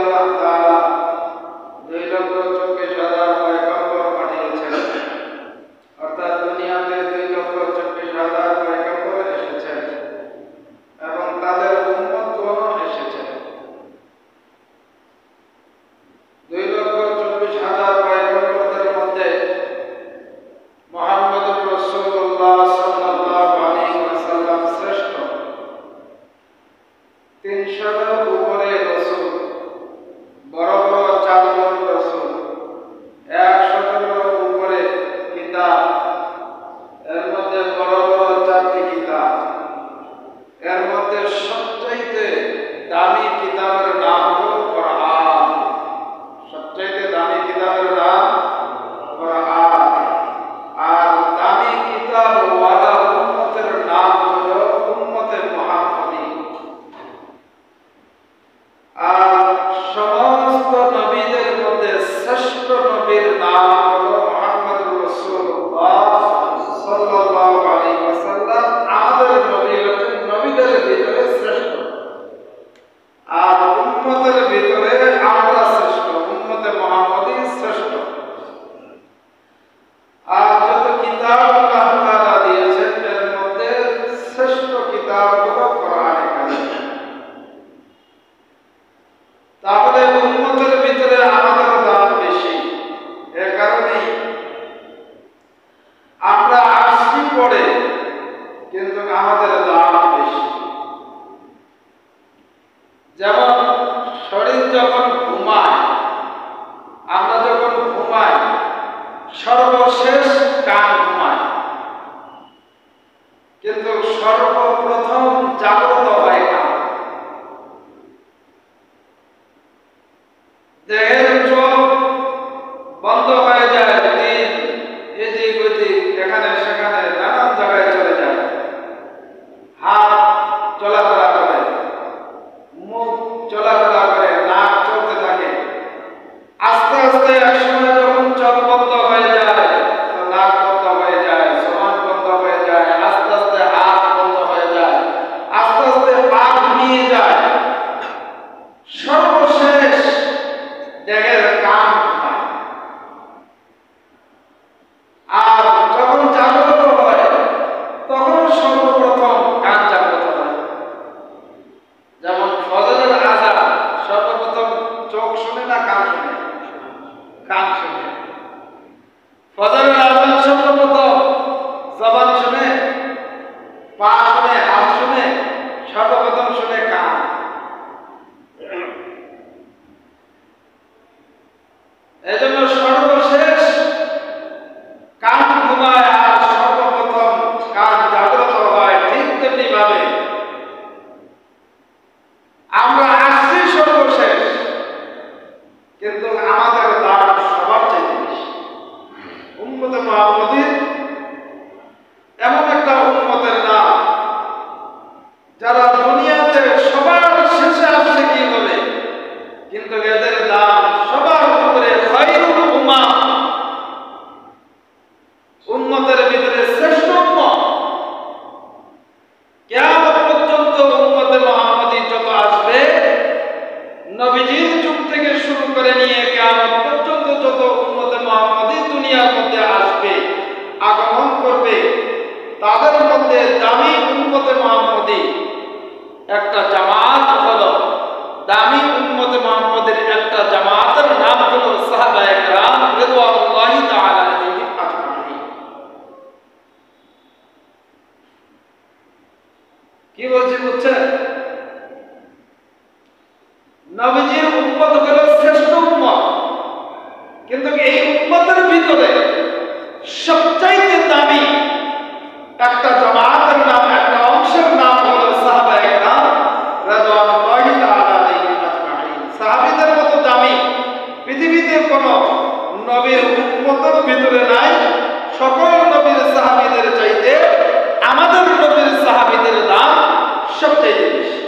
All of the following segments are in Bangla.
আল্লাহ তাআলা 2,24,000 পয়গম্বর পাঠিয়েছেন, অর্থাৎ দুনিয়াতে 2,24,000 পয়গম্বর এসেছেন এবং তাদের উম্মতগণ এসেছেন। 2,24,000 পয়গম্বরদের মধ্যে মুহাম্মদুর রাসূলুল্লাহ সাল্লাল্লাহু আলাইহি ওয়াসাল্লাম শ্রেষ্ঠ। 300-এর উপরে রাসূল, বড় বড় 4 জন রাসূল, 100-এর উপরে কিতাব, এর মধ্যে বড় বড় 4টি কিতাব। এর মধ্যে সবচাইতে দামি কিতাবের নাম হলো কোরআন। সবচাইতে দামি কিতাবের নাম কোরআন। আর দামি কিতাব ওয়ালা উম্মতের নাম হলো উম্মতে মুহাম্মদী। আর সমস্ত নবীদের মধ্যে শ্রেষ্ঠ নবীর নাম হলো মুহাম্মদুর রাসূলুল্লাহ সাল্লাল্লাহু আলাইহি ওয়াসাল্লাম। আমাদের নবী হচ্ছেন নবীদের ভিতরে শ্রেষ্ঠ, আর উম্মতের ভিতরে আমরা শ্রেষ্ঠ, উম্মতে মুহাম্মদী শ্রেষ্ঠ। আর যত কিতাব আল্লাহ তাআলা দিয়েছেন এর মধ্যে শ্রেষ্ঠ কিতাব হলো কোরআন কারীম। তাহলে উম্মতের ভিতরে আমাদের দাম বেশি। এর কারণে আমরা আসছি পড়ে, কিন্তু আমাদের দাম বেশি। যেমন শরীর যখন ঘুমায়, আমরা যখন ঘুমাই সর্বশেষ কান ঘুমায়, কিন্তু সর্বপ্রথম জাগ্রত হয় কান। দেহের চোখ বন্ধ হয়ে যায়, দিন এদিক ওদিক এখানে সেখানে নানান জায়গায় চলে যায়, হাত চলাফেরা করে, মুখ চলাফেরা করে, নাক চলতে থাকে। আস্তে আস্তে একসময় যখন চোখ বন্ধ হয়ে যায়, তো নাক বন্ধ হয়ে যায়, জবান বন্ধ হয়ে যায়, আস্তে আস্তে হাত বন্ধ হয়ে যায়, আস্তে আস্তে পা ঘুমিয়ে যায়, সর্বশেষ দেহের কান ঘুমায়। আর যখন জাগ্রত হয় তখন সর্বপ্রথম কান জাগ্রত হয়। যেমন ফজরের আযান সর্বপ্রথম চোখ শুনে না কান শুনে? কান শুনে। ফজরের আযান সর্বপ্রথম জবান শুনে, পা শুনে, হাত শুনে, সর্বপ্রথম শুনে কান। এজন্য সর্বশেষ কান ঘুমায় আর সর্বপ্রথম কান জাগ্রত হয়। ঠিক তেমনি ভাবে আমরা আসছি সর্বশেষ, কিন্তু আমাদের দাম সবার চাইতে বেশি। উম্মতে মুহাম্মদী এমন একটা উম্মতের নাম যারা দুনিয়াতে সবার শেষে আসলে কি হবে, কিন্তু এদের দাম সবার উপরে খায়রুল উম্মাহ, উম্মতের ভিতরে শ্রেষ্ঠ উম্মত। কিয়ামত পর্যন্ত উম্মতে মুহাম্মদী যত আসবে, নবীজির যুগ থেকে শুরু করে নিয়ে কিয়ামত পর্যন্ত যত উম্মতে মুহাম্মদী দুনিয়ার মধ্যে আসবে, আগমন করবে, তাদের মধ্যে দামি উম্মতে মুহাম্মদী একটা জামাত হলো। দামি উম্মতে মুহাম্মদের একটা জামাতের নাম হলো সাহাবায়ে কেরাম রিদওয়ানুল্লাহি তাআলা আলাইহিম আজমাইন। কি বলছি বুঝছেন? নবীজির উম্মত হলো শ্রেষ্ঠ উম্মত, কিন্তু এই উম্মতের ভিতরে সবচাইতে দামি একটা জামাতের নাম, একটা অংশের নাম হলো সাহাবায়ে কেরাম রিদওয়ানুল্লাহি তাআলা আলাইহিম আজমাইন। সাহাবীদের মতো দামি পৃথিবীতে কোনো নবীর উম্মতের ভিতরে নাই। সকল নবীর সাহাবীদের চাইতে আমাদের নবীর সাহাবীদের দাম সবচাইতে বেশি।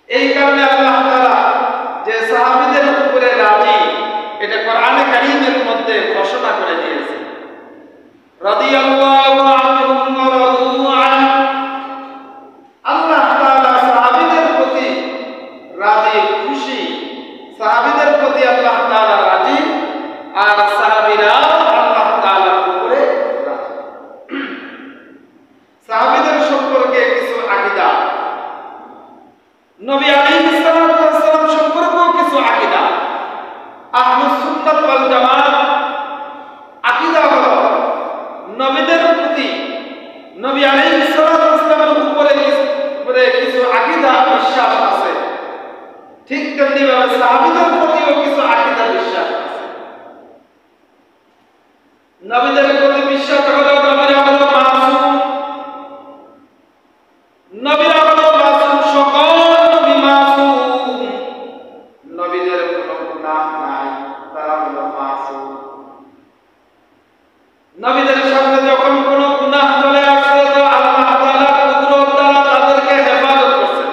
এই কারণে আল্লাহ তাআলা যে সাহাবীদের উপরে রাজি, এটা কোরআনে কারীমের মধ্যে ঘোষণা করে দিয়েছে। রাদিয়াল্লাহু আনহুম ওয়া রাদু আনহু। আল্লাহ তাআলা সাহাবীদের প্রতি রাজি, খুশি, সাহাবীদের প্রতি আল্লাহ তাআলা রাজি, আর সাহাবীরা আল্লাহ তাআলার উপরে রাজি। সাহাবীদের সম্পর্কে কিছু আকীদা, নবী আলাইহিস সালাতু ওয়াস সালাম সম্পর্কেও কিছু আকীদা। আহলুস সুন্নাত ওয়াল জামাত আকীদা হলো নবীদের প্রতি, নবী আলাইহিস সালাতু ওয়াস সালামের উপরে কিছু আকীদা বিশ্বাস আছে, ঠিক তেমনি ভাবে সাহাবীদের প্রতিও কিছু আকীদা বিশ্বাস আছে। নবীদের প্রতি বিশ্বাস হলো নবীরা হলো মাসুম, নবীরা হলো মাসুম, সকল নবী মাসুম, নবীদের কোনো গুনাহ নাই, তারা হলো মাসুম। নবীদের সামনে যখন কোনো গুনাহ চলে আসে তো আল্লাহ তাআলা কুদরত দ্বারা তাদেরকে হেফাজত করছেন।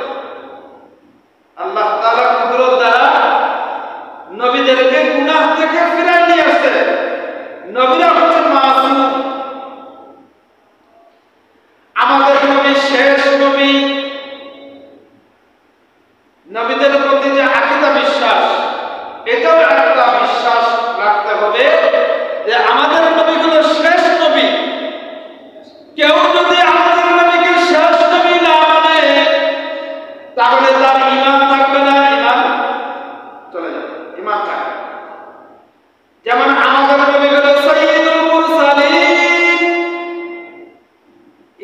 আল্লাহ তাআলা কুদরত দ্বারা নবীদেরকে গুনাহ থেকে ফিরায় নিয়ে আসছে। নবীরা হচ্ছেন মাসুম। আমাদের নবী শেষ নবী। নবীদের প্রতি যে আকীদা বিশ্বাস, এটাও একটা বিশ্বাস রাখতে হবে যে আমাদের নবী হলো শেষ নবী। কেউ যদি আমাদের নবীকে শেষ নবী না মানে তাহলে তার ঈমান থাকবে না, ঈমান চলে যাবে, ঈমান থাকবে। যেমন আমাদের নবী হলো সাইয়্যিদুল মুরসালিন,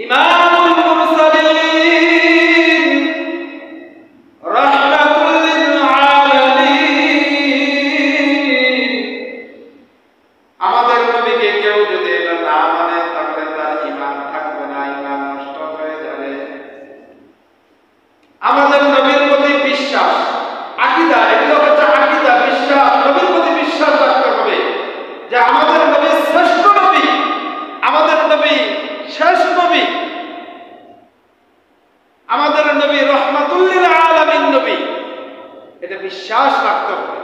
ইমামুল মুরসালিন, রাহমাতুল লিল আলামিন। আমাদের নবীকে কেউ যদি এটা না মানে তাহলে তার ঈমান থাকবে না, ঈমান নষ্ট হয়ে যাবে। আমাদের নবীর প্রতি বিশ্বাস, আকীদা, এগুলো হচ্ছে আকীদা, বিশ্বাস। নবীর প্রতি বিশ্বাস রাখতে হবে যে আমাদের নবী শ্রেষ্ঠ নবী, আমাদের নবী শেষ নবী, আমাদের নবী রাহমাতুল লিল আলামিন নবী, এটা বিশ্বাস রাখতে হবে।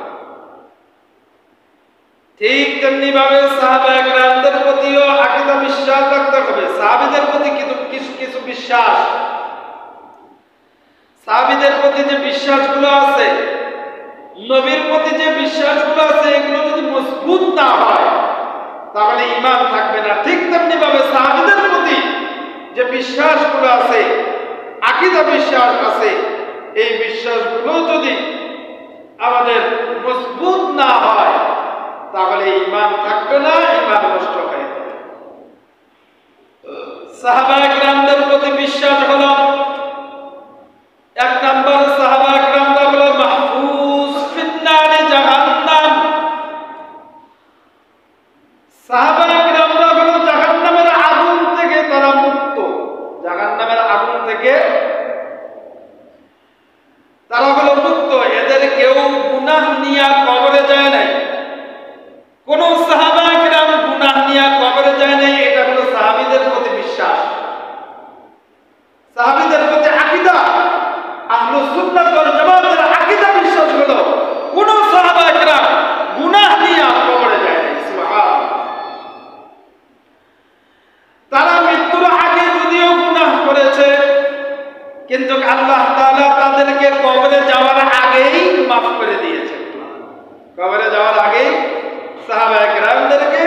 ঠিক তেমনি ভাবে সাহাবায়ে কেরামদের প্রতিও আকীদা বিশ্বাস রাখতে হবে। সাহাবীদের প্রতি কিছু কিছু বিশ্বাস, সাহাবীদের প্রতি যে বিশ্বাসগুলো আছে, নবীর প্রতি যে বিশ্বাসগুলো আছে, এগুলো যদি মজবুত না হয় তাহলে ঈমান থাকবে না। ঠিক তেমনি ভাবে সাহাবীদের প্রতি যে বিশ্বাসগুলো আছে, আকীদা বিশ্বাস আছে, এই বিশ্বাসগুলো যদি আমাদের মজবুত না হয় তাহলে ঈমান থাকবে না, ঈমান নষ্ট হয়ে যাবে। সাহাবায়ে কেরামদের প্রতি বিশ্বাস হলো, এক নাম্বার সাহাবায়ে কেরামরা হলো মাহফুজ ফিন্নারে জাহান্নাম। সাহাবায়ে কেরামরা হলো জাহান্নামের আগুন থেকে তারা মুক্ত, জাহান্নামের আগুন থেকে তারা হলো মুক্ত। এদের কেউ গুনাহ নিয়ে কবরে যায় নাই, কোন সাহাবায়ে কেরাম গুনাহ নিয়ে কবরে যায় নাই। এটা হলো সাহাবীদের প্রতি বিশ্বাস, সাহাবীদের প্রতি আকীদা। আহলুস সুন্নাত ওয়াল জামাতের আকীদা বিশ্বাস হলো কোন সাহাবায়ে কেরাম গুনাহ নিয়ে কবরে যায় নাই। সুবহানাল্লাহ। তারা মৃত্যুর আগে যদিও গুনাহ করেছে, কিন্তু আল্লাহ তাআলা তাদেরকে কবরে যাওয়ার আগেই মাফ করে দিয়েছেন। কবরে যাওয়ার আগেই সাহাবায়ে কেরামদেরকে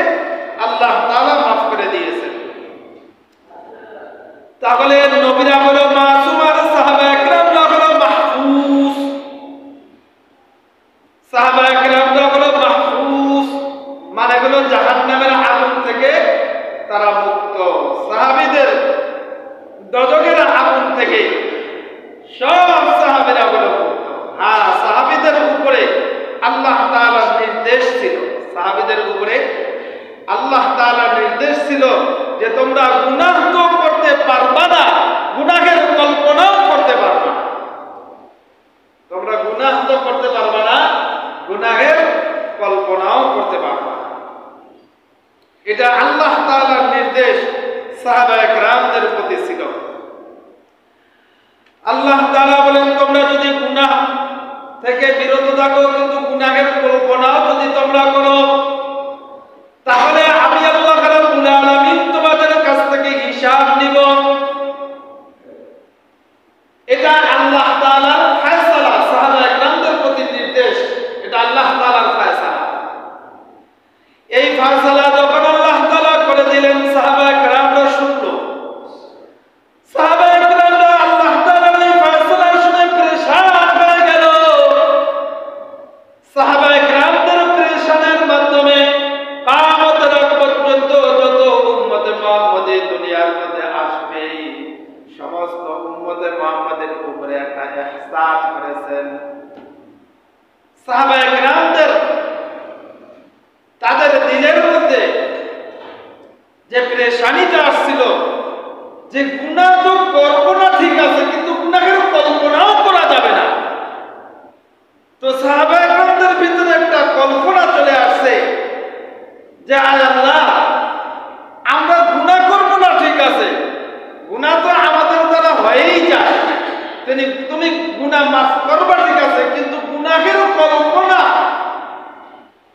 আল্লাহ তাআলা মাফ করে দিয়েছেন। তাহলে নবীরা হলো মাসুম আর সাহাবায়ে কেরামরা হলো মাহফুজ। সাহাবায়ে কেরামরা হলো মাহফুজ, মানে হলো জাহান্নামের আগুন থেকে তারা মুক্ত। সাহাবীদের দোজখের আগুন থেকে সব সাহাবীরা হলো মুক্ত। হ্যাঁ, সাহাবীদের উপরে আল্লাহ তাআলার নির্দেশ ছিল, সাহাবীদের উপরে আল্লাহ তাআলার নির্দেশ ছিল যে তোমরা গুনাহ তো করতে পারবা না, গুনাহের কল্পনাও করতে পারবা না। তোমরা গুনাহ তো করতে পারবা না, গুনাহের কল্পনাও করতে পারবা না। এটা আল্লাহ তাআলার নির্দেশ সাহাবায়ে কেরামদের প্রতি ছিল। আল্লাহ তাআলা বলেন তোমরা যদি গুনাহ থেকে বিরত থাকো, কিন্তু গুনাহের কল্পনাও যদি তোমরা করো, তাহলে আমি আল্লাহ রাব্বুল আলামিন তোমাদের কাছ থেকে হিসাব নিব। এটা আল্লাহ তাআলার ফয়সালা, সাহাবায়ে কেরামদের প্রতি নির্দেশ। এটা আল্লাহ তাআলার ফয়সালা। এই ফয়সালা যখন আল্লাহ তাআলা করে দিলেন, সাহাবায়ে কেরামরা শুনলো। সাহাবায়ে কেরামরা আল্লাহ তাআলার এই ফয়সালা শুনে পেরেশান হয়ে গেল। সাহাবায়ে কেরামদের পেরেশানের মাধ্যমে কিয়ামতের আগ পর্যন্ত যত উম্মতে মুহাম্মদী দুনিয়ার মধ্যে আসবে, সমস্ত উম্মতে মুহাম্মদের উপরে একটা ইহসান করেছেন। সাহাবায়ে কেরামদের তাদের দিলের মধ্যে যে পেরেশানিটা আসছিল, যে গুনাহ তো করব না ঠিক আছে, কিন্তু গুনাহের কল্পনাও করা যাবে না। তো সাহাবায়ে কেরামদের ভিতরে একটা কল্পনা চলে আসছে যে আল্লাহ, আমরা গুনাহ করব না ঠিক আছে, গুনাহ তো আমাদের দ্বারা হয়েই যায়, তুমি গুনাহ মাফ করবা ঠিক আছে, কিন্তু গুনাহের কল্পনা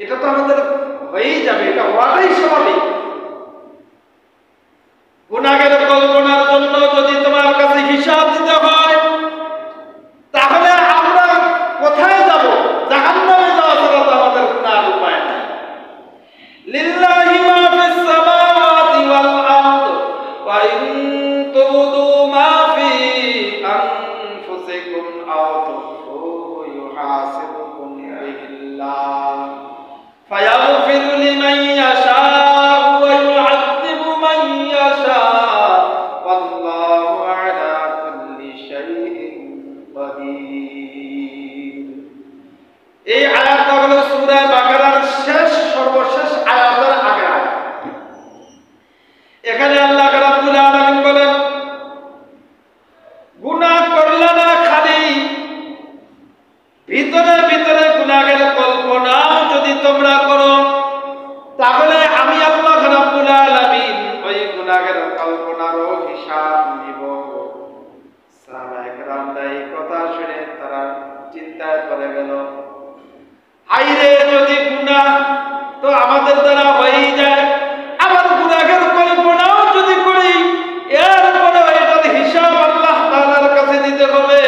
এটা তো আমাদের হয়েই যাবে, এটা হওয়াটাই স্বাভাবিক। গুনাহের কল্পনার জন্য যদি তোমার কাছে হিসাব দিতে হয়, তাহলে আমরা কোথায় যাব? জাহান্নামে যাওয়া ছাড়া তো আমাদের কোনো উপায় নাই। লিল্লাহি মা ফিস সামাওয়াতি ওয়াল আরদ ওয়া ইন তুবদু মা ফি আনফুসিকুম আও তুখফুহু ইউহাসিবুকুম বিহিল্লাহ ফায়াগফির লিমান ইয়াশাউ ওয়া ইউআযযিবু মান ইয়াশাউ ওয়াল্লাহু আলা কুল্লি শাইইন কাদির। এই আয়াতটা হলো সূরা বাকারার সর্বশেষ আয়াতের আগের আয়াত। এখানে আল্লাহ রাব্বুল আলামিন বলেন, গুনাহ করলে না খালি ভিতরে ভিতরে গুনাহের কল্পনাও যদি তোমরা করো, তাহলে আমি আল্লাহ রাব্বুল আলামিন ওই গুনাহের কল্পনারও হিসাব নিব। সাহাবায়ে কেরামরা এই কথা শুনে তারা চিন্তায় পড়ে গেল, হায়রে, যদি গুনাহ তো আমাদের দ্বারা হয়েই যায়, আবার গুনাহের কল্পনাও যদি করি, এরপরে এটার হিসাব আল্লাহ তাআলার কাছে দিতে হবে।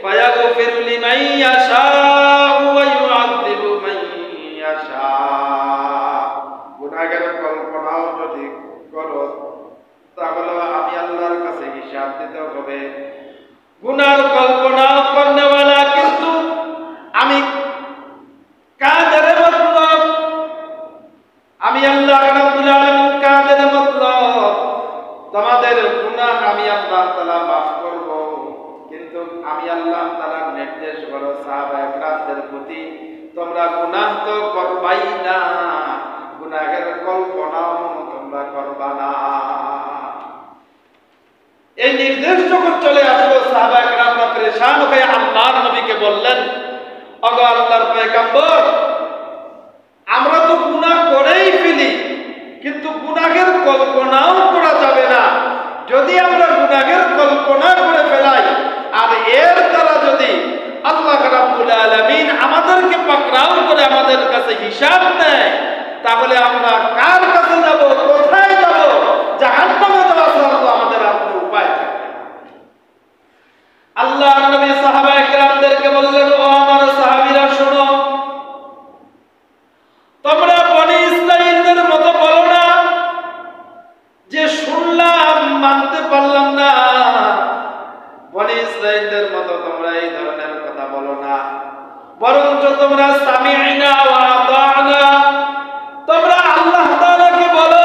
ফায়াগফির লিমান ইয়াশাউ ওয়া ইউআযযিবু মান ইয়াশাউ। গুনাহের কল্পনাও যদি করো, তাহলে আমি আল্লাহর কাছে হিসাব দিতে হবে। গুনার কল্পনা করনেওয়ালা কিন্তু আমি কাদের মতলব, আমি আল্লাহ রাব্বুল আলামিন কাদের মতলব, তোমাদের গুনাহ আমি আল্লাহ তাআলা মাফ করব, কিন্তু আমি আল্লাহ তাআলার নির্দেশ বড় সাহাবায়ে কেরামদের প্রতি, তোমরা গুনাহ তো করবাই না, গুনাহের কল্পনাও তোমরা করবা না। এই নির্দেশ যখন চলে আসলো, সাহাবায়ে কেরামরা পেরেশান হয়ে আল্লাহর নবীকে বললেন, ওগো আল্লাহর পয়গম্বর, আমরা তো গুনাহ করেই ফেলি, কিন্তু গুনাহের কল্পনাও করা যাবে না। যদি আমরা গুনাহের কল্পনা করে ফেলাই, আর এর দ্বারা যদি আল্লাহ রাব্বুল আলামিন আমাদেরকে পাকড়াও করে আমাদের কাছে হিসাব নেয়, তাহলে আমরা কার কাছে যাব, কোথায় যাব? জাহান্নামে যাওয়া ছাড়া তো আমাদের আর কোনো উপায় থাকবে না। আল্লাহর নবী সাহাবায়ে কেরামদেরকে বললেন, ও আমার সাহাবীরা শোনো, তোমরা বনি ইসরাঈলদের মতো বলো না যে শুনলাম মানতে পারলাম না। বনি ইসরাঈলদের মতো তোমরা এই ধরনের কথা বলো না, বরঞ্চ তোমরা সামি'না ওয়া আতা'না, তোমরা আল্লাহ তাআলাকে বলো,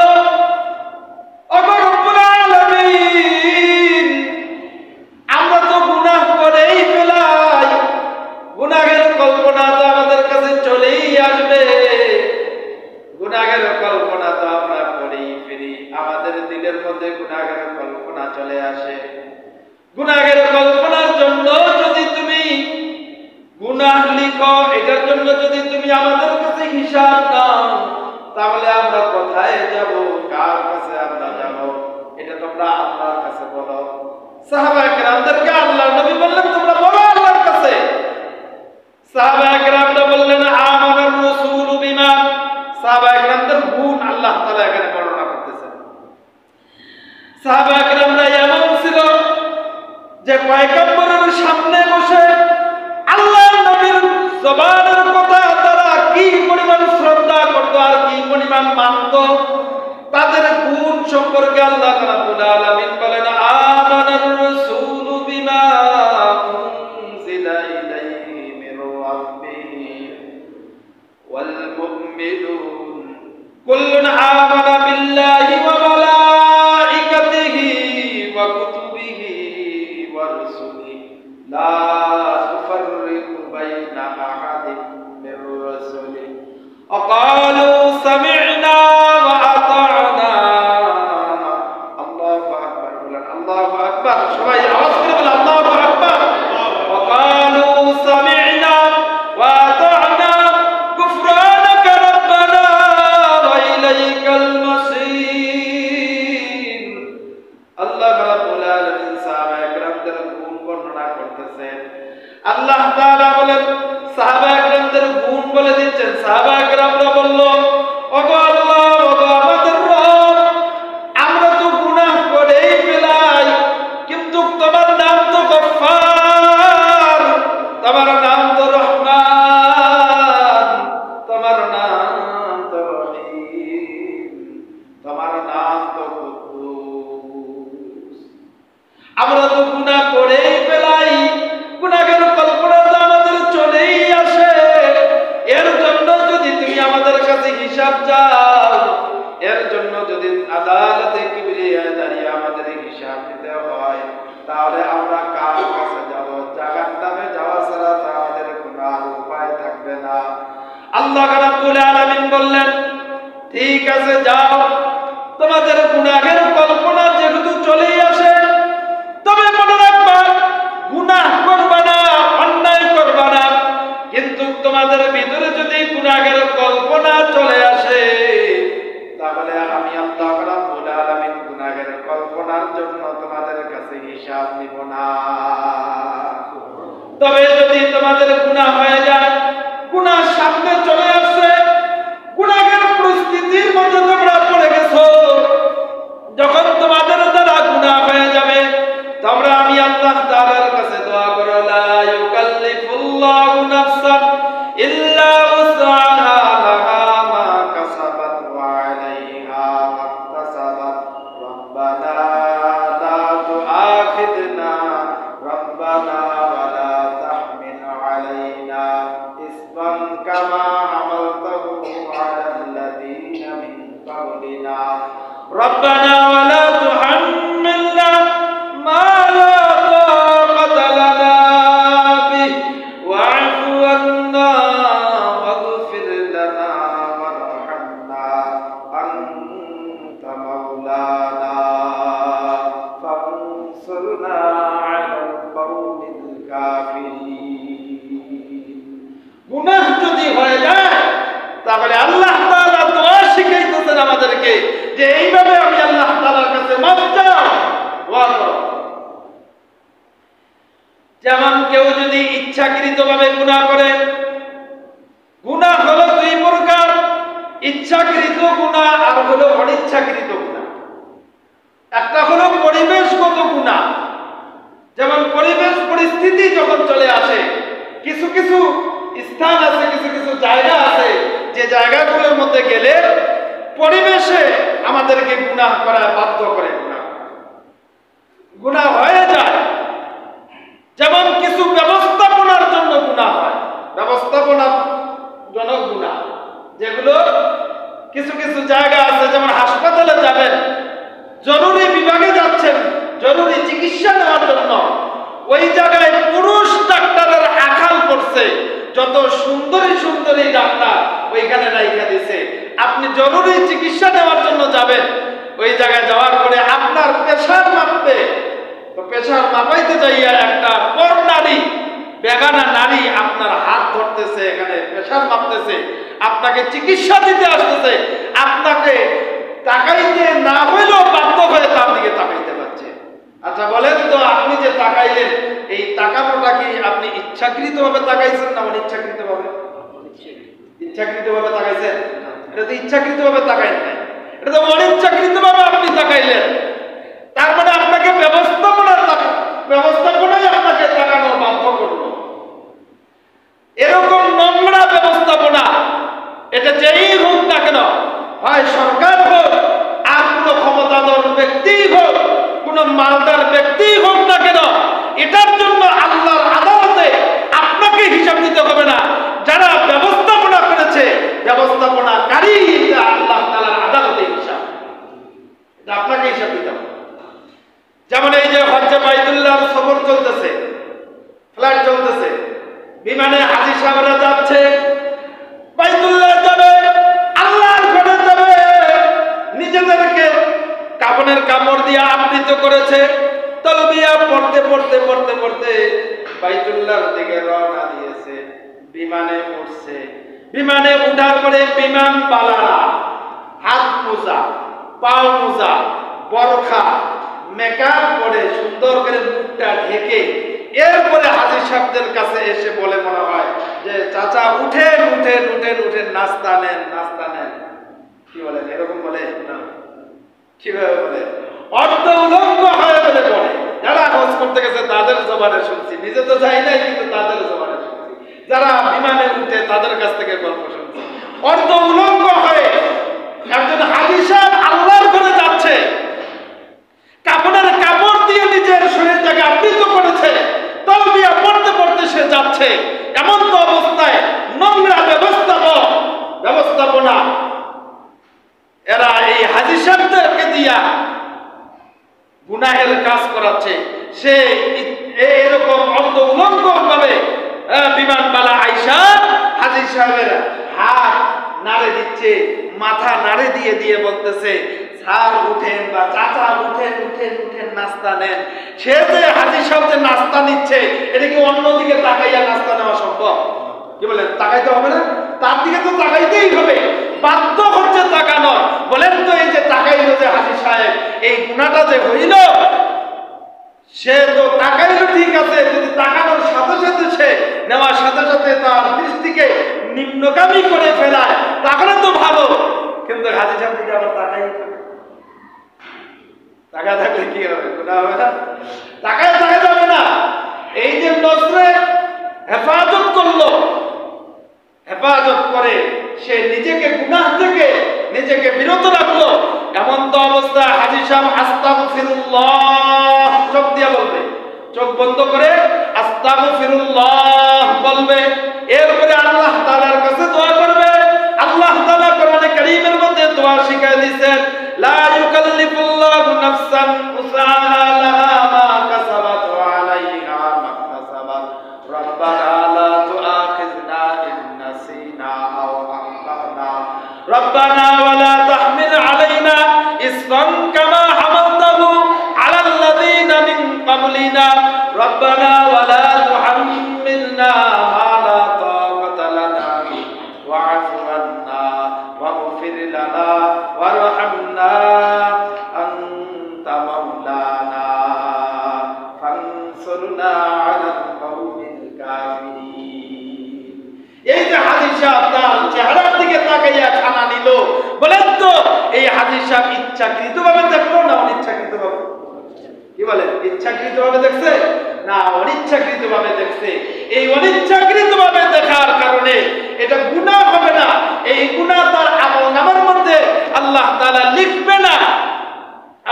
ওগো রব্বুল আলামিন, আমরা তো গুনাহ করেই ফেলাই, গুনাহের কল্পনা তো আমাদের কাছে চলেই আসবে, গুনাহের কল্পনা তো আমরা করেই ফেলি, আমাদের দিলের মধ্যে গুনাহের কল্পনা চলে আসে। গুনাহের কল্পনার জন্য যদি তুমি গুনাহ লিখো, এটার জন্য যদি তুমি আমাদের কাছে হিসাব নাও, তাহলে আমরা কোথায় যাব, কার কাছে আমরা যাব? এটা তোমরা আল্লাহর কাছে বলো। সাহাবায়ে কেরামদেরকে আল্লাহর নবী বললেন, তোমরা বলো আল্লাহর কাছে। সাহাবায়ে কেরামরা বললেন, আমানার রাসূলু বিমা। সাহাবায়ে কেরামদের গুণ আল্লাহ তাআলা এখানে বর্ণনা করতেছেন। সাহাবায়ে কেরামরা এমন ছিল যে পয়গম্বরের সামনে বসে আল্লাহর নবীর জবানের মানত তাদের গুণ সম্পর্কে আল্লাহ রাব্বুল আলামিন বলেন আমানার রাসূলু বিমা উনজিলা ইলাইহি মির রাব্বিহি ওয়াল মুমিনুন কুল্লুন আমানা বিল্লাহি ওয়া মালাইকাতিহি ওয়া কুতুবিহি ওয়া রুসুলিহি লা নুফাররিকু বাইনা আহাদিন মির রাসূলিহি وقالوا سمعنا وأطعنا الله أكبر الله أكبر شوي أصبر الله أكبر وقالوا سمعنا وأطعنا غفرانك ربنا وإليك المصير الله رب العالمين সাহাবা একরামদের গুণ বর্ণনা করতেছেন আল্লাহ তাআলা বলেন সাহাবা একরামদের গুণ বলে দিচ্ছেন সাহাবা একরামরা বলল ওগো আল্লাহ ওগো আমাদের রব আমরা তো গুনাহ করেই ফেলাই কিন্তু তোমার নাম তো গফফার তোমার নাম তো রহমান তোমার নাম তো রহিম তোমার নাম তো কুদ্দুস আমরা তো গুনাহ করেই ফেলাই গুনাহের কল্পনা তো আমাদের চলেই আসে এর জন্য যদি তুমি আমাদের কাছে হিসাব চাও এর জন্য যদি আদালতে কিবরিয়ায় দাঁড়িয়ে আমাদের হিসাব নিতে হয় তাহলে আমরা কার কাছে যাব জাহান্নামে যাওয়া ছাড়া তো আমাদের কোনো আর উপায় থাকবে না আল্লাহ রাব্বুল আলামিন বললেন ঠিক আছে যাও তোমাদের গুনাহের কল্পনা যেহেতু চলেই আসে তবে মনে রাখবা গুনাহ করবা না অন্যায় করবা না কিন্তু তোমাদের ভিতরে যদি গুনাহের কল্পনা চলে আসে তাহলে আমি আল্লাহ রাব্বুল আলামিন গুনাহের কল্পনার জন্য তোমাদের কাছে হিসাব নিব না তবে যদি তোমাদের গুনাহ হয়ে যায় গুনাহ সামনে চলে আসছে গুনাহের পরিস্থিতির মধ্যে তোমরা পড়ে গেছো যখন তোমাদের দ্বারা গুনাহ হয়ে যাবে তোমরা আমি আল্লাহ তাআলার কাছে দোয়া করো লা ইউকাল্লিফুল্লাহু নাফসান ইল্লা উসআহা লাহা মা কাসাবাত ওয়া আলাইহা মাকতাসাবাত রব্বানা লা তুআখিযনা রব্বানা ওয়া লা তাহমিল আলাইনা ইসমান কামা হামালতাহু আলাল্লাযীনা মিন ক্বাবলিনা রব্বানা ওয়া লা তুহাম্মিলনা মা লা তাকাতা লানা বিহি ওয়া'ফু আন্না ওয়াগফির লানা ওয়ারহামনা আনতা মাওলানা ফানসুরনা আলাল কওমিল কাফিরিন গুনাহ যদি হয়ে যায় তাহলে আল্লাহ তাআলা দোয়া শিখাইতেছেন আমাদেরকে যে এইভাবে আমি আল্লাহ তাআলার কাছে মাফ চাও ওয়া করো যেমন কেউ যদি ইচ্ছাকৃতভাবে গুনাহ করে গুনাহ হলো দুই প্রকার ইচ্ছাকৃত গুনাহ আর হলো অনিচ্ছাকৃত গুনাহ একটা হলো পরিবেশগত গুনাহ যেমন পরিবেশ পরিস্থিতি যখন চলে আসে কিছু কিছু স্থান আছে কিছু কিছু জায়গা আছে যে জায়গাগুলোর মধ্যে গেলে পরিবেশে আমাদেরকে গুনাহ করা বাধ্য করে গুনাহ হয়ে যায় যেমন কিছু ব্যবস্থাপনার জন্য গুনাহ হয় ব্যবস্থাপনার জন্য গুনাহ যেগুলো কিছু কিছু জায়গা আছে যেমন হাসপাতালে যাবেন জরুরি বিভাগে যাচ্ছেন জরুরি চিকিৎসা নেওয়ার জন্য ওই জায়গায় পুরুষ ডাক্তারের আকাল পড়ছে যত সুন্দরী সুন্দরী ডাক্তার ওইখানে রাইখা দিছে আপনি জরুরি চিকিৎসা নেওয়ার জন্য যাবেন ওই জায়গায় যাওয়ার পরে আপনার প্রেসার মাপবে তো প্রেসার মাপাইতে যাইয়া একটা পর নারী বেগানা নারী আপনার হাত ধরতেছে এখানে প্রেসার মাপতেছে আপনাকে চিকিৎসা দিতে আসতেছে আপনাকে তাকাইতে না হইলেও বাধ্য হয়ে তার দিকে তাকাইতে পারছে আচ্ছা বলেন তো আপনি যে তাকাইলেন এই তাকানোটা কি আপনি ইচ্ছাকৃতভাবে তাকাইছেন না অনিচ্ছাকৃতভাবে ইচ্ছাকৃতভাবে তাকাইছেন এটা তো ইচ্ছাকৃতভাবে তাকাইন নাই এটা তো অনিচ্ছাকৃতভাবে আপনি তাকাইলেন তার মানে আপনাকে ব্যবস্থাপনাই আপনাকে তাকানোর বাধ্য করলো এরকম নোংরা ব্যবস্থাপনা এটা যেই হোক না কেন হয় ক্ষমতায় সরকার হোক আর কোন ক্ষমতাধর ব্যক্তি হোক, কোন মালদার ব্যক্তি হোক না কেন, এটার জন্য আল্লাহর আদালতে আপনাকে হিসাব দিতে হবে না। যারা ব্যবস্থাপনা করেছে, ব্যবস্থাপনাকারী আল্লাহ তাআলার আদালতে হিসাব, এটা আপনাকে হিসাব দিতে হবে। যেমন এই যে হজ্জে বাইতুল্লাহর সফর চলতেছে, ফ্লাইট চলতেছে, বিমানে হাজী সাহেবরা যাচ্ছে, বাইতুল্লাহ যাবে, আল্লাহর ঘরে যাবে, নিজেদেরকে কাফনের কাপড় দিয়ে আবৃত করেছে, তালবিয়া পড়তে পড়তে পড়তে পড়তে বাইতুল্লাহর দিকে রওনা দিয়েছে, বিমানে উঠছে। বিমানে উঠার পরে বিমান বালারা হাত মোজা, পাও মোজা, বরখা, মেকআপ করে সুন্দর করে মুখটা ঢেকে এরপরে হাজী সাহেবদের কাছে এসে বলে মনে হয় যে চাচা উঠেন উঠেন উঠেন উঠেন, নাস্তা নেন নাস্তা নেন। কি বলেন? এরকম বলে না? কিভাবে বলে? অর্ধ উলঙ্গ হয়ে বলে বলে। যারা হজ করতে গেছে তাদের জবানে শুনছি, নিজে তো যাই নাই কিন্তু তাদের জবানে শুনছি, যারা বিমানে উঠে তাদের কাছ থেকে গল্প শুনছি। অর্ধ উলঙ্গ হয়ে একজন হাজী সাহেব আল্লাহর ঘরে যাচ্ছে, কাপড়ের কাপড় দিয়ে নিজের শরীরটাকে আবৃত করেছে, তালবিয়া পড়তে পড়তে সে যাচ্ছে। এমন তো অবস্থায় নোংরা ব্যবস্থাপনা এরা এই হাজী সাহেবদেরকে দিয়া গুনাহের কাজ করাচ্ছে। সে এরকম অর্ধ উলঙ্গ ভাবে বিমানবালা আইসা হাজী সাহেবের হাত নাড়ে দিচ্ছে, মাথা নাড়ে দিয়ে দিয়ে বলতেছে স্যার উঠেন বা চাচা উঠেন উঠেন উঠেন, নাস্তা নেন। সে যে হাজী সাহেব যে নাস্তা নিচ্ছে, এটা কি অন্যদিকে তাকাইয়া নাস্তা নেওয়া সম্ভব? কি বলেন? তাকাইতে হবে না? তার দিকে তো তাকাইতেই হবে, বাধ্য হচ্ছে তাকানো। বলেন তো এই যে তাকাইলো যে হাজী সাহেব, এই গুনাহটা যে হইল, সে তো তাকাইলো ঠিক আছে, যদি তাকানোর সাথে সাথে সে নেওয়ার সাথে সাথে তার দৃষ্টিকে নিম্নগামী করে ফেলায় তাহলে তো ভালো, কিন্তু হাজী সাহেব দিকে আবার তাকাই টাকা থাকলে কি হবে? গুনাহ হবে না? টাকায় থাকা যাবে না। এই যে নজরে হেফাজত করলো, হেফাজত করে সে নিজেকে গুনাহ থেকে নিজেকে বিরত রাখলো। এমন তো অবস্থা হাজী সাহেব আস্তাগফিরুল্লাহ চোখ দিয়ে বলবে, চোখ বন্ধ করে আস্তাগফিরুল্লাহ বলবে, এরপরে আল্লাহ তাআলার কাছে দোয়া করবে। আল্লাহ তাআলা কোরআনে কারীমের মধ্যে দোয়া শিখায় দিয়েছেন, লা ইউকাল্লিফুল্লাহু নাফসান উসআহা লাহা মা কাসাবাত ওয়া আলাইহা মা কাসাবাত রব্বানা লা তুআখিযনা ইন নাসিনা আও আখতানা রব্বানা ওয়া লা তাহমিল আলাইনা ইসরান কামা হামালতাহু আলাল্লাযীনা মিন ক্বাবলিনা রব্বানা ওয়া লা তুহাম্মিলনা মা লা তাকাতা লানা ওয়া'ফু আন্না ওয়াগফির লানা ওয়ারহামনা আনতা মাওলানা ফানসুরনা আলাল কওমিল কাফিরিন। এই যে হাজী সাহেব তার চেহারার দিকে তাকাইয়া খানা নিল, বলেন তো এই হাজী সাহেব ইচ্ছাকৃতভাবে দেখলো না অনিচ্ছাকৃতভাবে? কি বলেন? ইচ্ছাকৃতভাবে দেখছে না অনিচ্ছাকৃতভাবে দেখছে? এই অনিচ্ছাকৃতভাবে দেখার কারণে এটা গুনাহ হবে না, এই গুনাহ তার আমলনামার মধ্যে আল্লাহ তাআলা লিখবে না,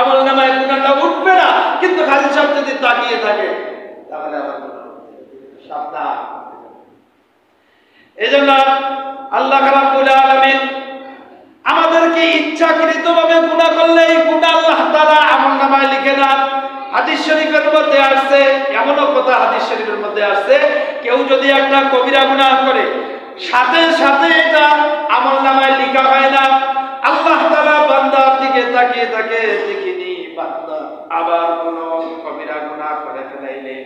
আমলনামায় গুনাহটা উঠবে না। কিন্তু হাজী সাহেব যদি তাকিয়ে থাকে তাহলে আবার সাবধান। এজন্য আল্লাহ রাব্বুল আলামিন আমাদেরকে ইচ্ছাকৃতভাবে গুনাহ করলে এই গুনাহ আল্লাহ তাআলা আমলনামায় লিখে না। হাদিস শরীফের মধ্যে আসছে, এমনও কথা হাদিস শরীফের মধ্যে আসছে, কেউ যদি একটা কবিরা গুনাহ করে সাথে সাথে এটা আমলনামায় লেখা হয় না। আল্লাহ তাআলা বান্দার দিকে তাকিয়ে থাকে, দেখিনি বান্দা আবার কোন কবিরা গুনাহ করে ফেলাইলে,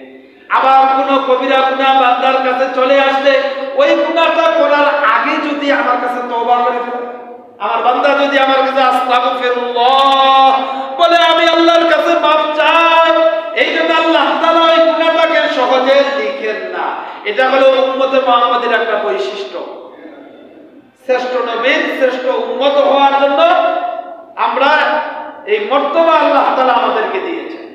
আবার কোন কবিরা গুনাহ বান্দার কাছে চলে আসলে, ওই গুনাহটা করার আগে যদি আমার কাছে তওবা করে ফেলে, আমার বান্দা যদি আমার কাছে আস্তাগফিরুল্লাহ বলে আমি আল্লাহর কাছে মাফ চাই, এই জন্য আল্লাহ তাআলা ওই গুনাহটাকে সহজে লিখেন না। এটা হলো উম্মতে মুহাম্মাদের একটা বৈশিষ্ট্য। শ্রেষ্ঠ নবীর শ্রেষ্ঠ উম্মত হওয়ার জন্য আমরা এই মর্তবা আল্লাহ তাআলা আমাদেরকে দিয়েছেন।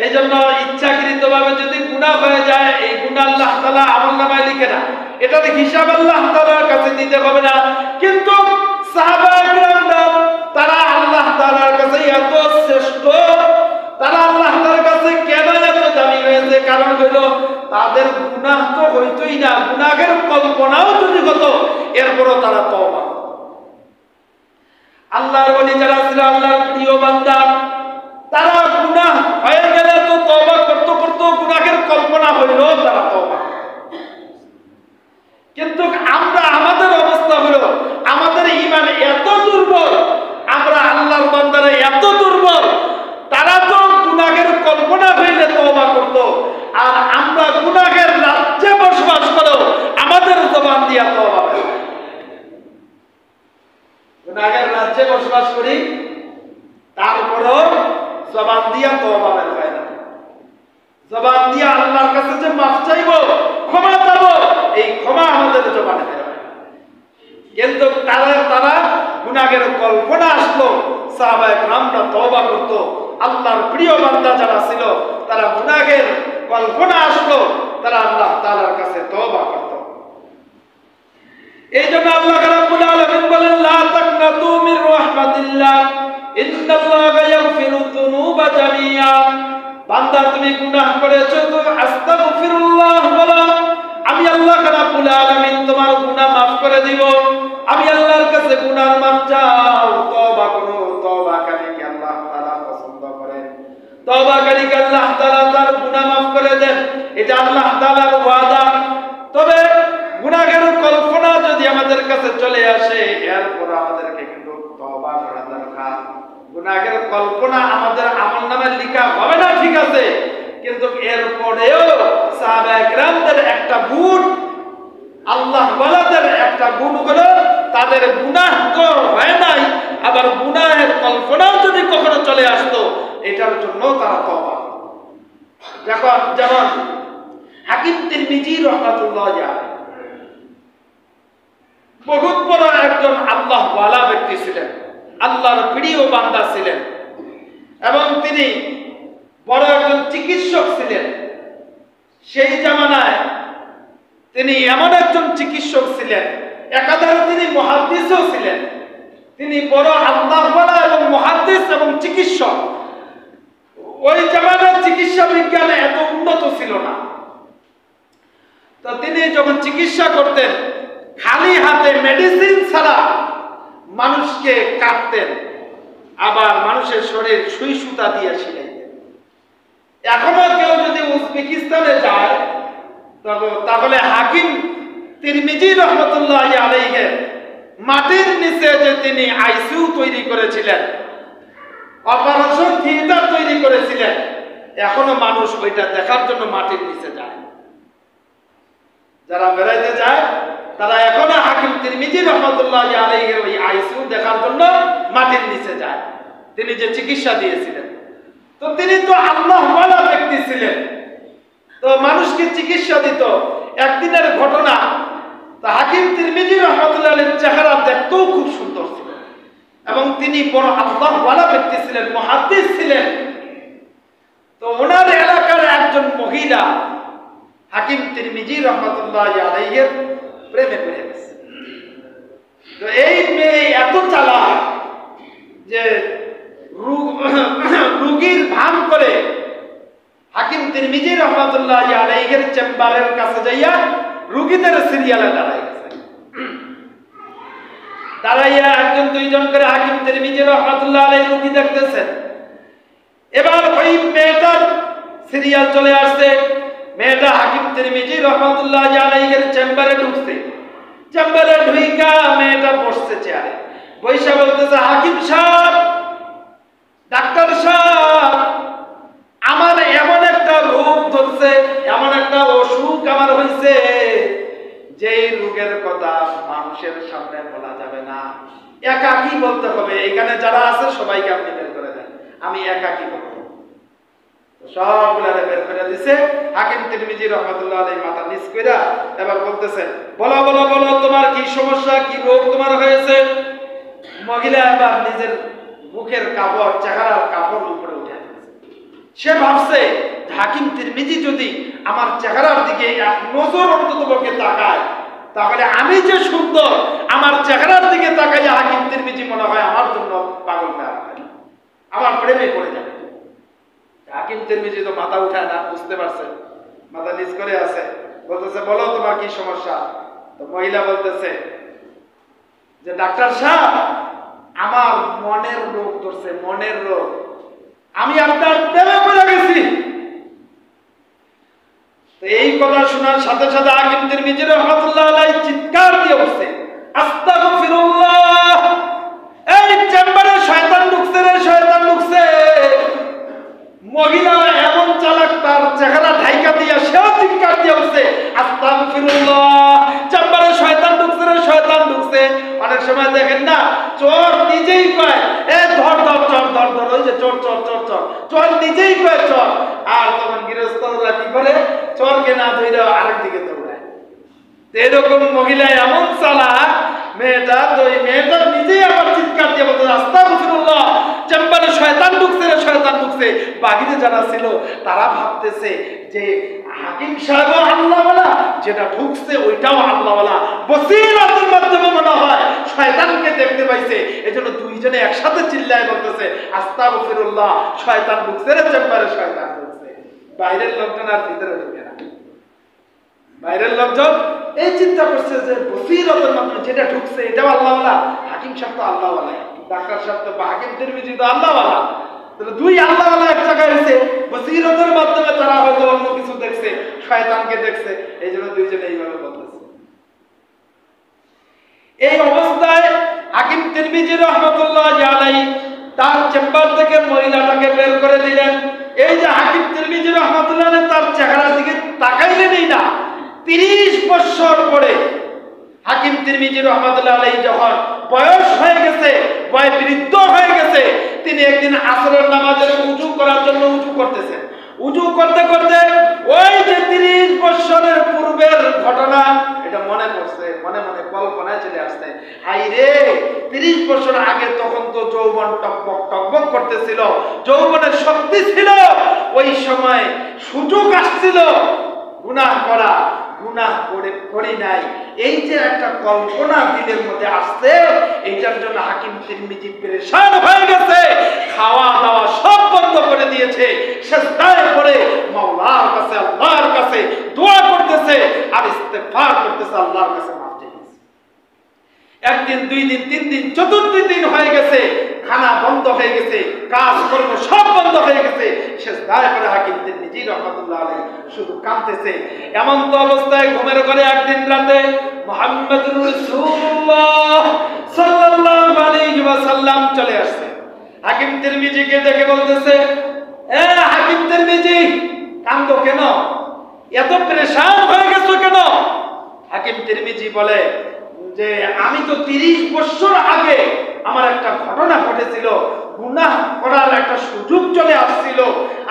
এই জন্য ইচ্ছাকৃতভাবে যদি গুনাহ হয়ে যায়, এই গুনাহ আল্লাহ তাআলা আমলনামায় লিখে না, এটার হিসাব আল্লাহ তাআলার কাছে দিতে হবে না। কিন্তু সাহাবায়ে কেরামরা তারা আল্লাহ তাআলার কাছে এত শ্রেষ্ঠ, তারা আল্লাহ তাআলার কাছে কেন এত দামি হয়েছে? কারণ হলো তাদের গুনাহ তো হইতই না, গুনাহের কল্পনাও যদি হতো এরপরও তারা তওবা। আল্লাহর ওলি যারা ছিল, আল্লাহর প্রিয় বান্দা, তারা গুনাহ হয়ে গেলে তো তওবা করতে করতে গুনাহের কল্পনা হইল তারা তওবা। কিন্তু আমরা, আমাদের অবস্থা হলো আমাদের ঈমান এত দুর্বল, আমরা আল্লাহর বান্দারা এত দুর্বল, তারা তো গুনাহের কল্পনা হইলে তওবা করত, আর আমরা গুনাহের রাজ্যে বসবাস করো আমাদের জবান দিয়া তওবা হয়। গুনাহের রাজ্যে বসবাস করি, তারপরও জবান দিয়া তওবা বের হয় না। জবান দিয়া আল্লাহর কাছে যে মাফ চাইবো, ক্ষমা চাইবো, এই ক্ষমা আমাদের জবানে বের হয়। কিন্তু তারা গুনাহের কল্পনা আসলো, সাহাবায়ে কেরামরা তওবা করত। আল্লাহর প্রিয় বান্দা যারা ছিল তারা গুনাহের কল্পনা আসলো, তারা আল্লাহ তাআলার কাছে তওবা করত। এই জন্য আল্লাহ রাব্বুল আলামিন বলেন, লা তাকনাতু মির রাহমাতিল্লাহ ইন্নাল্লাহা ইয়াগফিরুয যুনুবা জামিআ। বান্দা তুমি গুনাহ করেছো তো আস্তাগফিরুল্লাহ বলো, আমি আল্লাহ রাব্বুল আলামিন তোমার গুনাহ maaf করে দিব। আমি আল্লাহর কাছে গুনাহ maaf চাও, তওবা করো। তওবাকারীকে আল্লাহ তাআলা পছন্দ করেন, তওবাকারীকে আল্লাহ তাআলা তার গুনাহ maaf করে দেন, এটা আল্লাহ তাআলার ওয়াদা। তবে গুনাহের কল্পনা যদি আমাদের কাছে চলে আসে, এরপর আমাদেরকে কিন্তু তওবা করা দরকার। গুনাহের কল্পনা আমাদের আমলনামায় লেখা হবে না, ঠিক আছে, কিন্তু এরপরেও সাহাবায়ে কেরামদের একটা গুণ, আল্লাহ ওয়ালাদের একটা গুণ হলো তাদের গুনাহ তো হয় নাই, আবার গুনাহের কল্পনাও যদি কখনো চলে আসতো এটার জন্য তারা তওবা। যেমন হাকিম তিরমিজি রাহমাতুল্লাহ আলাইহি বহুত বড় একজন আল্লাহ ওয়ালা ব্যক্তি ছিলেন, আল্লাহর প্রিয় বান্দা ছিলেন, এবং তিনি বড় একজন চিকিৎসক ছিলেন। সেই জামানায় তিনি এমন একজন চিকিৎসক ছিলেন, একাধারে তিনি মুহাদ্দিসও ছিলেন। তিনি বড় আল্লাহ ওয়ালা এবং মুহাদ্দিস এবং চিকিৎসক। ওই জামানার চিকিৎসা বিজ্ঞান এত উন্নত ছিল না, তো তিনি যখন চিকিৎসা করতেন খালি হাতে মেডিসিন ছাড়া মানুষকে কাটতেন, আবার মানুষের শরীর সুই সুতা দিয়ে ছিলাইতেন। এখনো কেউ যদি উজবেকিস্তানে যায় তাহলে হাকিম তিরমিজি রাহমাতুল্লাহ আলাইহি মাটির নিচে যে তিনি আইসিইউ তৈরি করেছিলেন, অপারেশন থিয়েটার তৈরি করেছিলেন, এখনো মানুষ ওইটা দেখার জন্য মাটির নিচে যায়। যারা বেড়াইতে যায় তারা এখনো হাকিম তিরমিজি রাহমাতুল্লাহ আলাইহি ওই আইসিইউ দেখার জন্য মাটির নিচে যায়, তিনি যে চিকিৎসা দিয়েছিলেন। তো তিনি তো আল্লাহ ওয়ালা ব্যক্তি ছিলেন, তো মানুষকে চিকিৎসা দিত। একদিনের ঘটনা, তো হাকিম তিরমিজি রাহমাতুল্লাহ আলাইহির চেহারা দেখতেও খুব সুন্দর ছিল, এবং তিনি বড় আল্লাহ ওয়ালা ব্যক্তি ছিলেন, মুহাদ্দিস ছিলেন। তো ওনার এলাকার একজন মহিলা হাকিম তিরমিজি রাহমাতুল্লাহ আলাইহির প্রেমে পড়ে গেছে। তো এই মেয়ে এত চালাক যে রোগীর ভান করে হাকিম তিরমিজি রাহমাতুল্লাহ আলাইহির চেম্বারের কাছে যাইয়া রোগীদের সিরিয়ালে দাঁড়ায় গেছে। দাঁড়াইয়া একজন দুইজন করে হাকিম তিরমিজি রাহমাতুল্লাহ আলাইহি রোগী দেখতেছেন। এবার ওই মেয়েটার সিরিয়াল চলে আসছে, মেয়েটা হাকিম তিরমিজি রাহমাতুল্লাহ আলাইহির চেম্বারে ঢুকছে। চেম্বারে ঢুইকা মেয়েটা বসছে চেয়ারে, বৈশা বলতেছে, হাকিম সাহেব, ডাক্তার সাহেব, আমার এমন একটা রোগ ধরছে, এমন একটা অসুখ আমার হয়েছে, যেই রোগের কথা মানুষের সামনে বলা যাবে না, একাকী বলতে হবে। এখানে যারা আছে সবাইকে আপনি বের করে দেন, আমি একাকী বলবো। সবগুলারে বের করে দিছে। হাকিম তিরমিজি রাহমাতুল্লাহ আলাইহি মাথা নিচ কইরা এবার বলতেছে, বলো বলো বলো, তোমার কি সমস্যা, কি রোগ তোমার হয়েছে? মহিলা এবার নিজের মুখের কাপড়, চেহারার কাপড় উপরে উঠে দিয়েছে। সে ভাবছে হাকিম তিরমিজি যদি আমার চেহারার দিকে এক নজর অন্তত পক্ষে তাকায়, তাহলে আমি যে সুন্দর, আমার চেহারার দিকে তাকাইয়া হাকিম তিরমিজি মনে হয় আমার জন্য পাগল না, আমার প্রেমে পড়ে যাবে। হাকিম তিরমিজি তো মাথা উঠায় না, বুঝতে পারছে, মাথা নিচ করে আছে, বলতেছে বলো তোমার কি সমস্যা। তো মহিলা বলতেছে যে ডাক্তার সাহেব, আমার মনের রোগ ধরছে, মনের রোগ, আমি আপনার প্রেমে পড়ে গেছি। তো এই কথা শোনার সাথে সাথে হাকিম তিরমিজি রাহমাতুল্লাহ আলাইহি চিৎকার দিয়ে উঠছে, আস্তাগফিরুল্লাহ, এই চেম্বারে শয়তান ঢুকছে রে, শয়তান ঢুকছে। মহিলা এমন চালাক, তার চেহারা ঢাইকা দিয়া সেও চিৎকার দিয়ে উঠছে, আস্তাগফিরুল্লাহ, চেম্বারে শয়তান ঢুকছে রে, শয়তান ঢুকছে। অনেক সময় দেখেন না, চোর নিজেই কয় এ ধর ধর, চোর ধর ধর, ওই যে চোর চোর চোর চোর, চোর নিজেই কয় চোর, আর তখন গৃহস্থরা কি করে, চোরকে না ধরে আরেক দিকে দৌড়ায়। এরকম মহিলা এমন চালাক, মেয়েটা তো ওই মেয়েটা নিজেই আবার চিৎকার দিয়ে বলতে আস্তাগফিরুল্লাহ, চেম্বারে শয়তান ঢুকছে রে, শয়তান ঢুকছে। বাকিতে যারা ছিল তারা ভাবতেছে যে হাকিম সাহেব আল্লাহওয়ালা, যেটা ঢুকছে ওইটাও আল্লাহওয়ালা, বসীরাতের মাধ্যমে মনে হয় শয়তানকে দেখতে পাইছে। এজন্য দুইজনে একসাথে চিল্লায় বলতেছে আস্তাগফিরুল্লাহ, শয়তান ঢুকছে রে, চেম্বারে শয়তান ঢুকছে। বাইরের লোকজন আর ভিতরে ঢুকে না। বাইরের লোকজন এই চিন্তা করছে যে বসীরতের মাধ্যমে যেটা ঢুকছে এটাও আল্লাহওয়ালা, হাকিম সাহেব তো আল্লাহওয়ালা, ডাক্তার সাহেব তো, হাকিম তিরমিজি তো আল্লাহওয়ালা। তাহলে দুই আল্লাহওয়ালা এক জায়গায় হয়েছে, বসীরতের মাধ্যমে তারা হয়তো অন্য কিছু দেখছে, শয়তানকে দেখছে, এই জন্য দুইজনে এইভাবে বলতেছে। এই অবস্থায় হাকিম তিরমিজি রাহমাতুল্লাহ আলাইহি তার চেম্বার থেকে মহিলাটাকে বের করে দিলেন। এই যে হাকিম তিরমিজি রাহমাতুল্লাহ আলাইহি তার চেহারার দিকে তাকাইলেনই না। 30 বছর পরে হাকিম তিরমিজি রাহমাতুল্লাহ আলাইহি যখন বয়স হয়ে গেছে, বয় বৃদ্ধ হয়ে গেছে, তিনি একদিন আসরের নামাজের উযু করার জন্য উযু করতেছেন। উযু করতে করতে ওই যে 30 বছরের পূর্বের ঘটনা এটা মনে পড়ছে, মনে মনে কল্পনায় চলে আসছে। হাই রে, 30 বছর আগে তখন তো যৌবন টকবক টকবক করতেছিল, যৌবনের শক্তি ছিল, ওই সময় সুযোগ আসছিল গুনাহ করা, গুনাহ করি নাই, এই যে একটা কল্পনা দিলের মধ্যে আসছে, এইটার জন্য হাকিম তিরমিজি পেরেশান হয়ে গেছে, খাওয়া দাওয়া সব বন্ধ করে দিয়েছে, সিজদায় পড়ে মাওলার কাছে, আল্লাহর কাছে দোয়া করতেছে আর ইস্তেগফার করতেছে, আল্লাহর কাছে মাফ চাইতেছে। একদিন, দুই দিন, তিন দিন, চতুর্থ দিন হয়ে গেছে, খানা বন্ধ হয়ে গেছে, কাজ কর্ম সব বন্ধ হয়ে গেছে, সিজদায় পড়ে হাকিম তিরমিজি রাহমাতুল্লাহ আলাইহি শুধু কাঁদতেছে। এমন তো অবস্থায় ঘুমের ঘরে একদিন রাতে মুহাম্মদুর রাসূলুল্লাহ সাল্লাল্লাহু আলাইহি ওয়াসাল্লাম চলে আসছে। হাকিম তিরমিজিকে দেখে বলতেছে, এ হাকিম তিরমিজি, কাঁদো কেন, এত পেরেশান হয়ে গেছো কেন? হাকিম তিরমিজি বলে যে আমি তো 30 বছর আগে আমার একটা ঘটনা ঘটেছিল, গুনাহ করার একটা সুযোগ চলে আসছিল,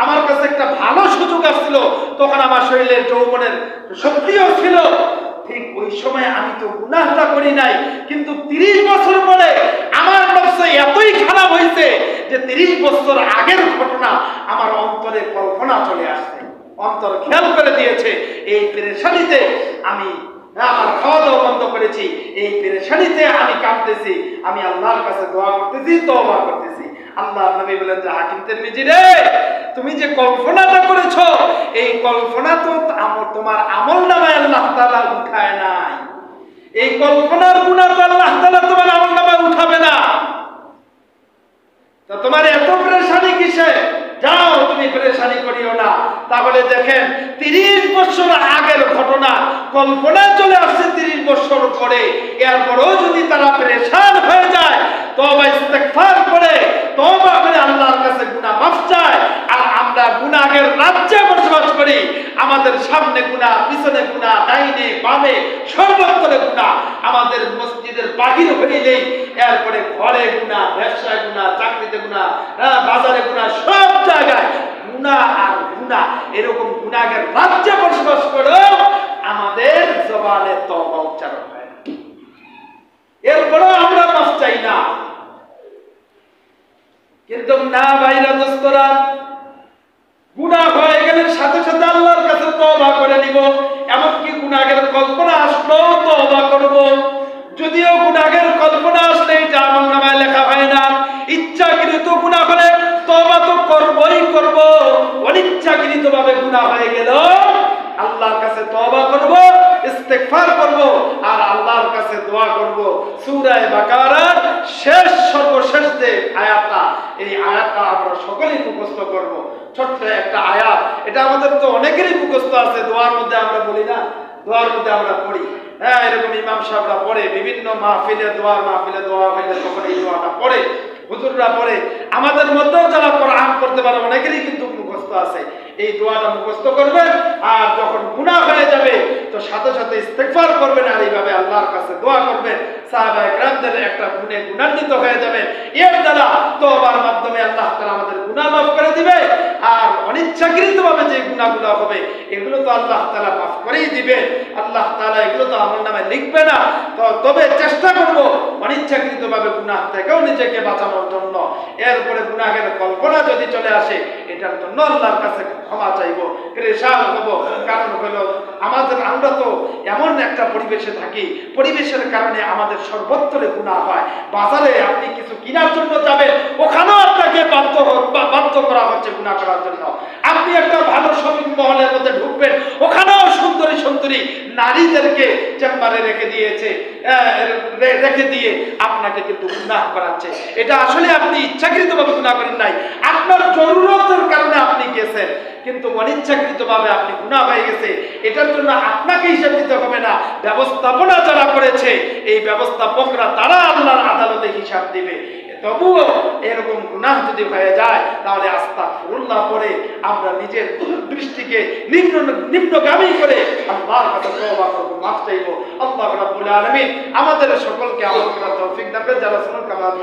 আমার কাছে একটা ভালো সুযোগ আসছিল, তখন আমার শরীরে যৌবনের শক্তিও ছিল, ঠিক ওই সময় আমি তো গুনাহটা করি নাই, কিন্তু 30 বছর পরে আমার নফস এতই খারাপ হয়েছে যে 30 বছর আগের ঘটনা আমার অন্তরে কল্পনা চলে আসছে, অন্তর খেয়াল করে দিয়েছে। এই পেরেশানিতে আমি আমার খাওয়া দাওয়া বন্ধ করেছি, এই পেরেশানিতে আমি কাঁদতেছি, আমি আল্লাহর কাছে দোয়া করতেছি, তওবা করতেছি। আল্লাহর নবী বলেন যে হাকিম তিরমিজি রে, তুমি যে কল্পনাটা করেছো, এই কল্পনা তো তোমার আমলনামায় আল্লাহ তাআলা উঠায় নাই, এই কল্পনার গুনাহ তো আল্লাহ তাআলা তোমার আমলনামায় উঠাবে না। তো তোমার এত পেরেশানি কিসে? যাও, তুমি পেরেশানি করিও না। তাহলে দেখেন 30 বছর আগের ঘটনা কল্পনায় চলে আসছে 30 বছর পরে, এরপরও যদি তারা পেরেশান হয়ে যায়, তওবা ইস্তেগফার করে, তওবা করে আল্লাহর কাছে গুনাহ মাফ চায়, আর আমরা গুনাহের রাজ্যে বসবাস করি, আমাদের সামনে গুনাহ, পিছনে গুনাহ, ডাইনে বামে সর্বত্র গুনাহ, আমাদের মসজিদের বাহির হইলেই এরপরে ঘরে গুনাহ, ব্যবসায় গুনাহ, চাকরিতে গুনাহ, বাজারে গুনাহ, সব জায়গায় গুনাহ আর গুনাহ। এরকম গুনাহের রাজ্যে বসবাস করেও আমাদের জবানে তওবা উচ্চারণ হয় না, এরপরেও আমরা মাফ চাই না। কিন্তু না ভাইরা, দোস্তরা, গুনাহ হয়ে গেলে সাথে সাথে আল্লাহর কাছে তওবা করে নিব, এমনকি গুনাহের কল্পনা আসলেও তওবা তো করবই করব, অনিচ্ছাকৃতভাবে গুনাহ হয়ে গেল আল্লাহর কাছে তওবা করব, ইস্তেগফার করব, আর আল্লাহর কাছে দোয়া করব। সূরা বাকারার সর্বশেষ যে আয়াতটা, এই আয়াতটা আমরা সকলেই মুখস্থ করব। ছোট্ট একটা আয়াত, এটা আমাদের তো অনেকেরই মুখস্থ আছে। দোয়ার মধ্যে আমরা বলি না, দোয়ার মধ্যে আমরা পড়ি, হ্যাঁ, এরকম ইমাম সাহেবরা পড়ে, বিভিন্ন মাহফিলে দোয়া হইলে তখন এই দোয়াটা পড়ে, হুজুররা পড়ে। আমাদের মধ্যেও যারা কোরআন পড়তে পারে অনেকেরই কিন্তু মুখস্থ আছে। এই দোয়াটা মুখস্থ করবেন, আর যখন গুনাহ হয়ে যাবে তো সাথে সাথে ইস্তেগফার করবেন, আর এইভাবে আল্লাহর কাছে দোয়া করবেন। সাহাবায়ে কেরামদের একটা গুণে গুণান্বিত হয়ে যাবেন। এর দ্বারা তওবার মাধ্যমে আল্লাহ তাআলা আমাদের গুনাহ মাফ করে দিবে, আর অনিচ্ছাকৃতভাবে যে গুনাহগুলো হবে এগুলো তো আল্লাহ তাআলা মাফ করেই দিবেন। আল্লাহ তাআলা এগুলো তো আমলনামায় লিখবে না। তবে চেষ্টা করব অনিচ্ছাকৃতভাবে গুনাহ থেকেও নিজেকে বাঁচানোর জন্য। এরপরে গুনাহের কল্পনা যদি চলে আসে, এটার জন্য আল্লাহর কাছে ক্ষমা চাইবো, পেরেশান হব। কারণ হলো আমরা তো এমন একটা পরিবেশে থাকি, পরিবেশের কারণে আমাদের সর্বত্র গুনাহ হয়। বাজারে আপনি কিছু কেনার জন্য যাবেন, ওখানেও আপনাকে বাধ্য করা হচ্ছে গুনাহ করার জন্য। আপনি একটা ভালো শপিং মহলের মধ্যে ঢুকবেন, ওখানেও সুন্দরী সুন্দরী নারীদেরকে চেম্বারে রেখে দিয়ে আপনাকে কিন্তু গুনাহ করাচ্ছে। এটা আসলে আপনি ইচ্ছাকৃতভাবে গুনাহ করেন নাই, আপনার জরুরতের কারণে আপনি গেছেন, কিন্তু অনিচ্ছাকৃতভাবে আপনি গুনাহ হয়ে গেছে। এটার জন্য আপনাকে হিসাব দিতে হবে না, ব্যবস্থাপনা যারা করেছে এই ব্যবস্থাপকরা তারা আল্লাহর আদালতে হিসাব দিবে। তবুও এরকম গুনাহ যদি হয়ে যায় তাহলে আস্তাগফিরুল্লাহ পড়ে আমরা নিজের দৃষ্টিকে নিম্নগামী করে আল্লাহর কাছে তওবা করব, মাফ চাইব। আল্লাহ রাব্বুল আলামিন আমাদের সকলকে আমল করার তৌফিক দান করেন। যারা শুনুন কামাল